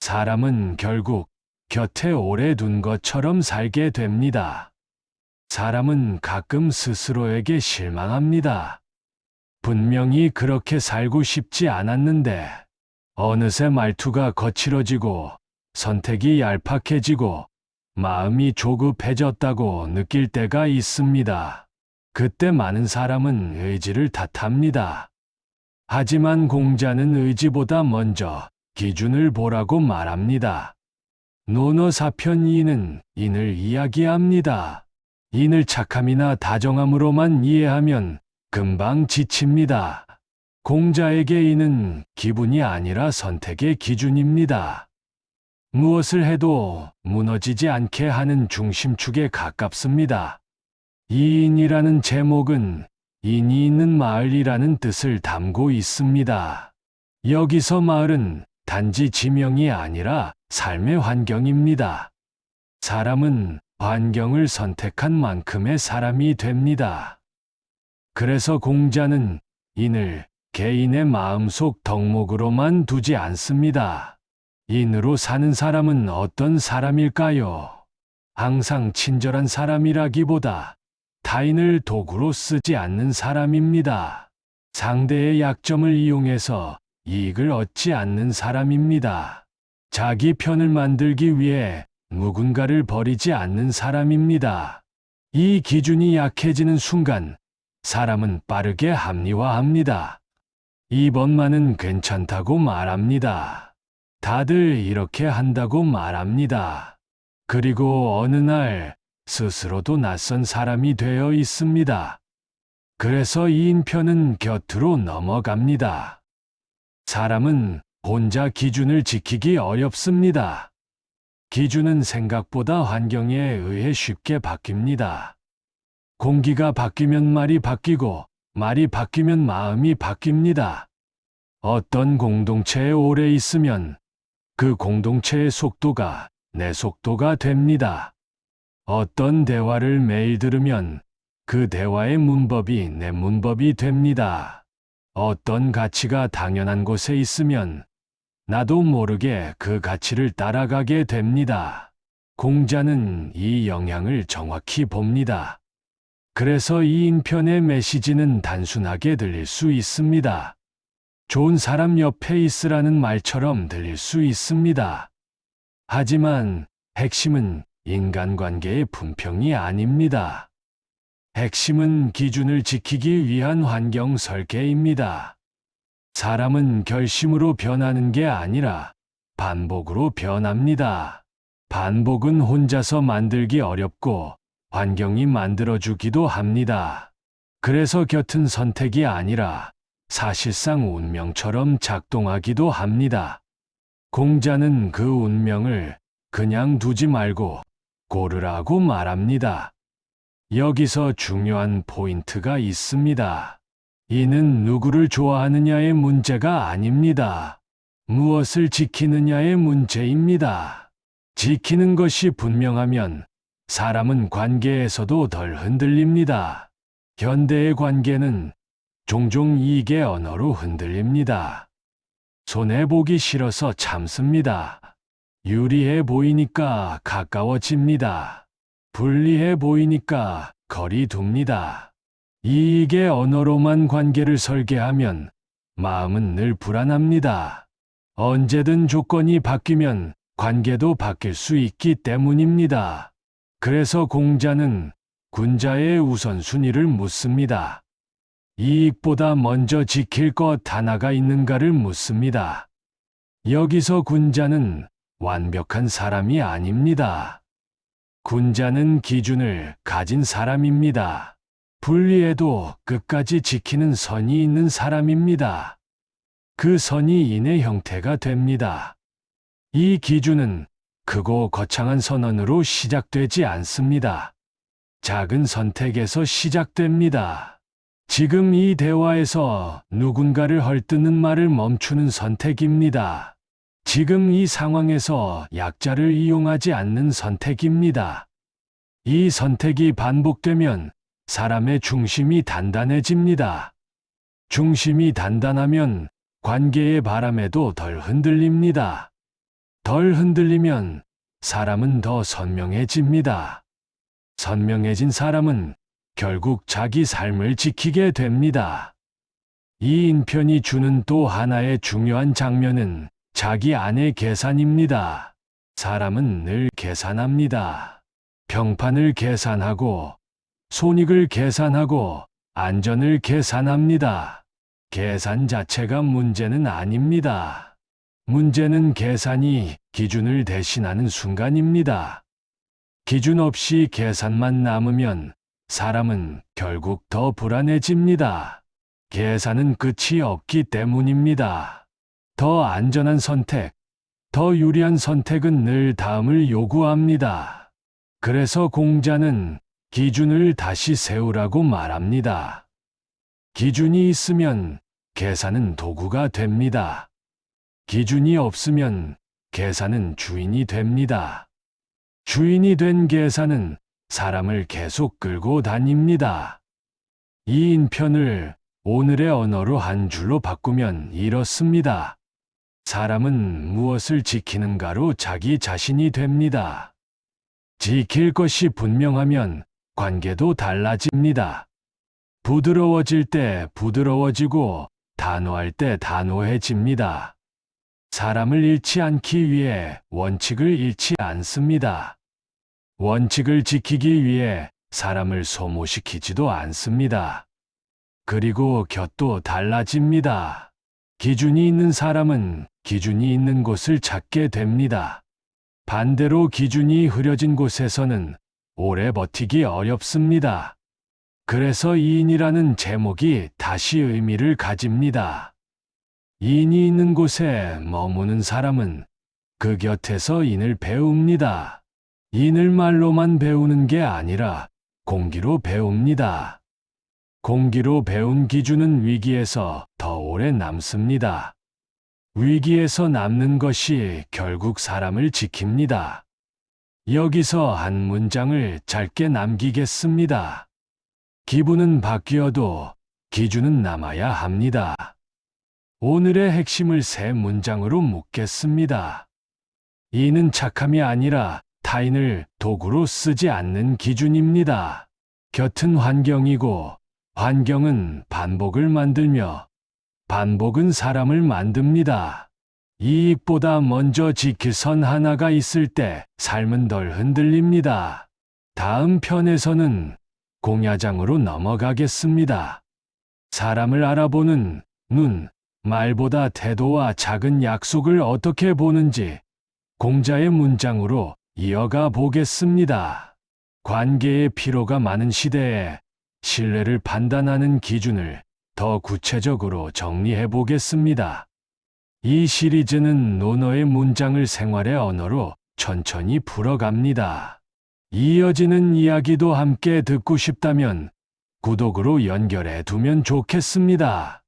사람은 결국 곁에 오래 둔 것처럼 살게 됩니다. 사람은 가끔 스스로에게 실망합니다. 분명히 그렇게 살고 싶지 않았는데, 어느새 말투가 거칠어지고, 선택이 얄팍해지고, 마음이 조급해졌다고 느낄 때가 있습니다. 그때 많은 사람은 의지를 탓합니다. 하지만 공자는 의지보다 먼저 기준을 보라고 말합니다. 논어사편 2는 인을 이야기합니다. 인을 착함이나 다정함으로만 이해하면 금방 지칩니다. 공자에게 인은 기분이 아니라 선택의 기준입니다. 무엇을 해도 무너지지 않게 하는 중심축에 가깝습니다. 이인이라는 제목은 인이 있는 마을이라는 뜻을 담고 있습니다. 여기서 마을은 단지 지명이 아니라 삶의 환경입니다. 사람은 환경을 선택한 만큼의 사람이 됩니다. 그래서 공자는 인을 개인의 마음속 덕목으로만 두지 않습니다. 인으로 사는 사람은 어떤 사람일까요? 항상 친절한 사람이라기보다 타인을 도구로 쓰지 않는 사람입니다. 상대의 약점을 이용해서 이익을 얻지 않는 사람입니다. 자기 편을 만들기 위해 누군가를 버리지 않는 사람입니다. 이 기준이 약해지는 순간 사람은 빠르게 합리화합니다. 이번만은 괜찮다고 말합니다. 다들 이렇게 한다고 말합니다. 그리고 어느 날 스스로도 낯선 사람이 되어 있습니다. 그래서 이인편은 곁으로 넘어갑니다. 사람은 혼자 기준을 지키기 어렵습니다. 기준은 생각보다 환경에 의해 쉽게 바뀝니다. 공기가 바뀌면 말이 바뀌고, 말이 바뀌면 마음이 바뀝니다. 어떤 공동체에 오래 있으면 그 공동체의 속도가 내 속도가 됩니다. 어떤 대화를 매일 들으면 그 대화의 문법이 내 문법이 됩니다. 어떤 가치가 당연한 곳에 있으면 나도 모르게 그 가치를 따라가게 됩니다. 공자는 이 영향을 정확히 봅니다. 그래서 이 인편의 메시지는 단순하게 들릴 수 있습니다. 좋은 사람 옆에 있으라는 말처럼 들릴 수 있습니다. 하지만 핵심은 인간관계의 품평이 아닙니다. 핵심은 기준을 지키기 위한 환경 설계입니다. 사람은 결심으로 변하는 게 아니라 반복으로 변합니다. 반복은 혼자서 만들기 어렵고 환경이 만들어주기도 합니다. 그래서 곁은 선택이 아니라 사실상 운명처럼 작동하기도 합니다. 공자는 그 운명을 그냥 두지 말고 고르라고 말합니다. 여기서 중요한 포인트가 있습니다. 이는 누구를 좋아하느냐의 문제가 아닙니다. 무엇을 지키느냐의 문제입니다. 지키는 것이 분명하면 사람은 관계에서도 덜 흔들립니다. 현대의 관계는 종종 이익의 언어로 흔들립니다. 손해보기 싫어서 참습니다. 유리해 보이니까 가까워집니다. 불리해 보이니까 거리 둡니다. 이익의 언어로만 관계를 설계하면 마음은 늘 불안합니다. 언제든 조건이 바뀌면 관계도 바뀔 수 있기 때문입니다. 그래서 공자는 군자의 우선순위를 묻습니다. 이익보다 먼저 지킬 것 하나가 있는가를 묻습니다. 여기서 군자는 완벽한 사람이 아닙니다. 군자는 기준을 가진 사람입니다. 불리해도 끝까지 지키는 선이 있는 사람입니다. 그 선이 인의 형태가 됩니다. 이 기준은 크고 거창한 선언으로 시작되지 않습니다. 작은 선택에서 시작됩니다. 지금 이 대화에서 누군가를 헐뜯는 말을 멈추는 선택입니다. 지금 이 상황에서 약자를 이용하지 않는 선택입니다. 이 선택이 반복되면 사람의 중심이 단단해집니다. 중심이 단단하면 관계의 바람에도 덜 흔들립니다. 덜 흔들리면 사람은 더 선명해집니다. 선명해진 사람은 결국 자기 삶을 지키게 됩니다. 이 인편이 주는 또 하나의 중요한 장면은 자기 안의 계산입니다. 사람은 늘 계산합니다. 평판을 계산하고, 손익을 계산하고, 안전을 계산합니다. 계산 자체가 문제는 아닙니다. 문제는 계산이 기준을 대신하는 순간입니다. 기준 없이 계산만 남으면 사람은 결국 더 불안해집니다. 계산은 끝이 없기 때문입니다. 더 안전한 선택, 더 유리한 선택은 늘 다음을 요구합니다. 그래서 공자는 기준을 다시 세우라고 말합니다. 기준이 있으면 계산은 도구가 됩니다. 기준이 없으면 계산은 주인이 됩니다. 주인이 된 계산은 사람을 계속 끌고 다닙니다. 이 인편을 오늘의 언어로 한 줄로 바꾸면 이렇습니다. 사람은 무엇을 지키는가로 자기 자신이 됩니다. 지킬 것이 분명하면 관계도 달라집니다. 부드러워질 때 부드러워지고 단호할 때 단호해집니다. 사람을 잃지 않기 위해 원칙을 잃지 않습니다. 원칙을 지키기 위해 사람을 소모시키지도 않습니다. 그리고 곁도 달라집니다. 기준이 있는 사람은 기준이 있는 곳을 찾게 됩니다. 반대로 기준이 흐려진 곳에서는 오래 버티기 어렵습니다. 그래서 이인이라는 제목이 다시 의미를 가집니다. 인이 있는 곳에 머무는 사람은 그 곁에서 인을 배웁니다. 인을 말로만 배우는 게 아니라 공기로 배웁니다. 공기로 배운 기준은 위기에서 더 오래 남습니다. 위기에서 남는 것이 결국 사람을 지킵니다. 여기서 한 문장을 짧게 남기겠습니다. 기분은 바뀌어도 기준은 남아야 합니다. 오늘의 핵심을 세 문장으로 묻겠습니다. 이는 착함이 아니라 타인을 도구로 쓰지 않는 기준입니다. 곁은 환경이고 환경은 반복을 만들며 반복은 사람을 만듭니다. 이익보다 먼저 지킬 선 하나가 있을 때 삶은 덜 흔들립니다. 다음 편에서는 공야장으로 넘어가겠습니다. 사람을 알아보는 눈, 말보다 태도와 작은 약속을 어떻게 보는지 공자의 문장으로 이어가 보겠습니다. 관계의 피로가 많은 시대에 신뢰를 판단하는 기준을 더 구체적으로 정리해 보겠습니다. 이 시리즈는 논어의 문장을 생활의 언어로 천천히 풀어갑니다. 이어지는 이야기도 함께 듣고 싶다면 구독으로 연결해 두면 좋겠습니다.